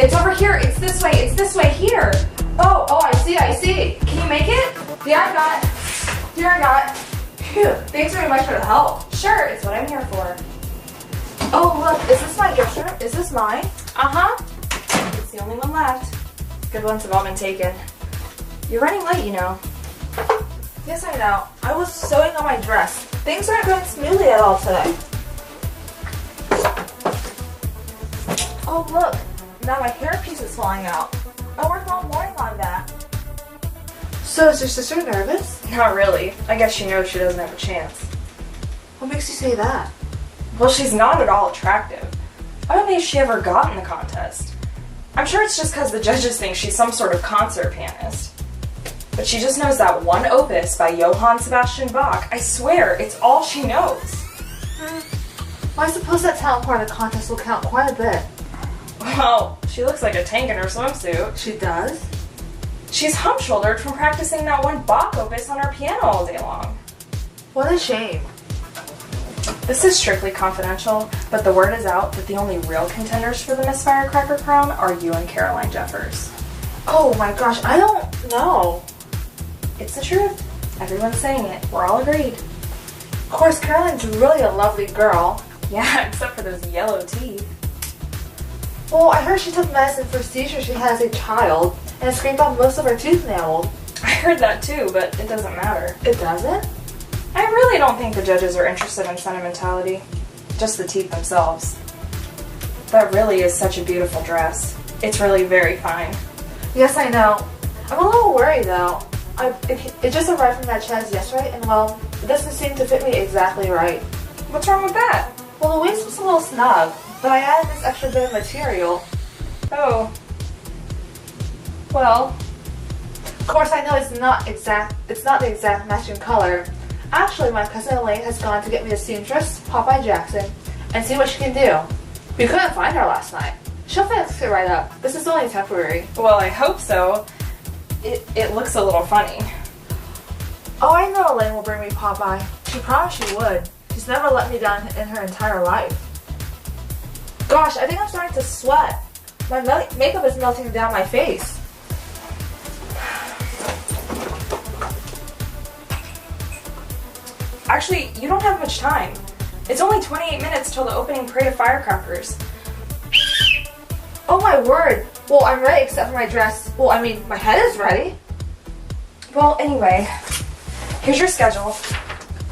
It's over here. It's this way. It's this way. Here. Oh, I see. Can you make it? Yeah, I got it. Here, I got it. Phew, thanks very much for the help. Sure, it's what I'm here for. Oh, look, is this my dresser? Is this mine? Uh-huh. It's the only one left. Good ones have all been taken. You're running late, you know. Yes, I know. I was sewing on my dress. Things aren't going smoothly at all today. Oh, look. Now my hairpiece is falling out. I worked all morning on that. So is your sister nervous? Not really. I guess she knows she doesn't have a chance. What makes you say that? Well, she's not at all attractive. I don't think she ever got in the contest. I'm sure it's just because the judges think she's some sort of concert pianist. But she just knows that one opus by Johann Sebastian Bach. I swear, it's all she knows. Well, I suppose that talent part of the contest will count quite a bit. Well, she looks like a tank in her swimsuit. She does? She's hump-shouldered from practicing that one Bach opus on her piano all day long. What a shame. This is strictly confidential, but the word is out that the only real contenders for the Miss Firecracker crown are you and Caroline Jeffers. Oh my gosh, I don't know. It's the truth. Everyone's saying it. We're all agreed. Of course, Caroline's really a lovely girl. Yeah, except for those yellow teeth. Well, I heard she took medicine for seizures she had as a child, and it scraped off most of her tooth enamel. I heard that too, but it doesn't matter. It doesn't? I really don't think the judges are interested in sentimentality. Just the teeth themselves. That really is such a beautiful dress. It's really very fine. Yes, I know. I'm a little worried though. It just arrived from that Chaz yesterday, and well, it doesn't seem to fit me exactly right. What's wrong with that? Well, the waist was a little snug, but I added this extra bit of material. Oh. Well. Of course, I know it's not the exact matching color. Actually, my cousin Elaine has gone to get me a seamstress, Popeye Jackson, and see what she can do. We couldn't find her last night. She'll fix it right up. This is only temporary. Well, I hope so. It looks a little funny. Oh, I know Elaine will bring me Popeye. She promised she would. She's never let me down in her entire life. Gosh, I think I'm starting to sweat. My makeup is melting down my face. Actually, you don't have much time. It's only 28 minutes till the opening parade of firecrackers. Oh my word! Well, I'm ready except for my dress. Well, I mean, my head is ready. Well, anyway, here's your schedule.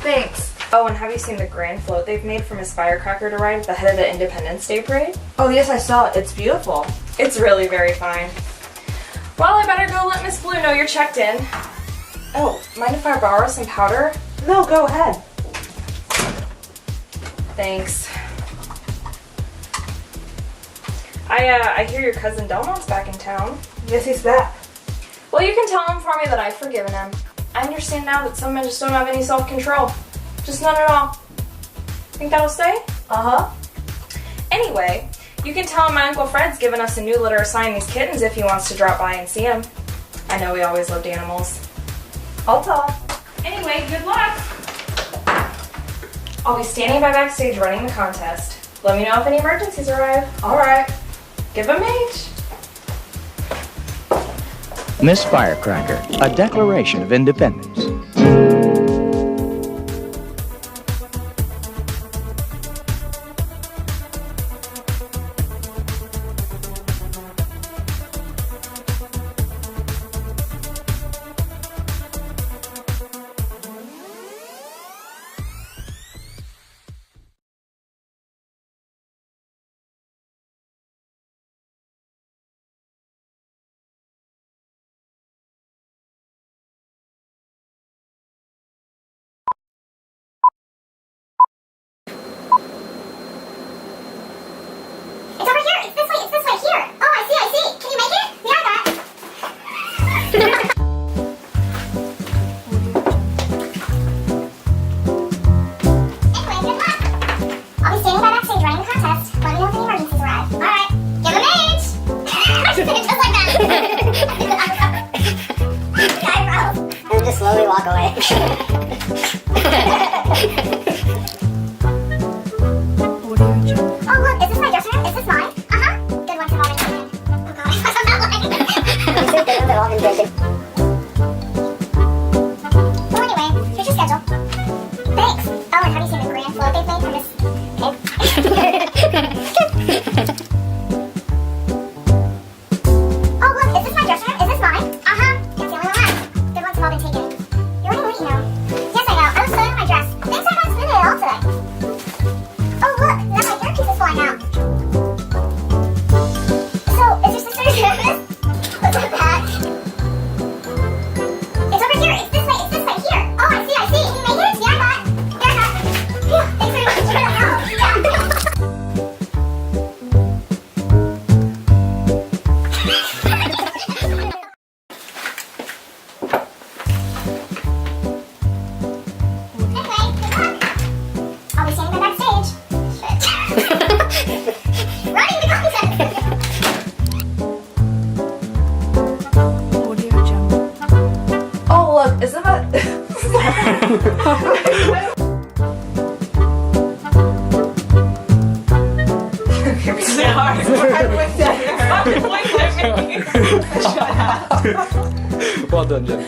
Thanks. Oh, and have you seen the grand float they've made for Miss Firecracker to ride at the head of the Independence Day Parade? Oh yes, I saw it. It's beautiful. It's really very fine. Well, I better go let Miss Blue know you're checked in. Oh, mind if I borrow some powder? No, go ahead. Thanks. I hear your cousin Delmont's back in town. Yes, he's back. Well, you can tell him for me that I've forgiven him. I understand now that some men just don't have any self-control. Just none at all. Think that'll stay? Uh-huh. Anyway, you can tell him my Uncle Fred's given us a new litter of Siamese kittens if he wants to drop by and see him. I know we always loved animals. I'll tell him. Anyway, good luck! I'll be standing by backstage running the contest. Let me know if any emergencies arrive. Alright. Give him H. Miss Firecracker, a declaration of independence. Slowly walk away. Oh look, is this my dressing room? Is this mine? Uh-huh. Good one to have in. Anyway, good luck. I'll be standing by backstage. Shit. Running the contest. Audio Jungle. Oh look, isn't that? Well done, Jen.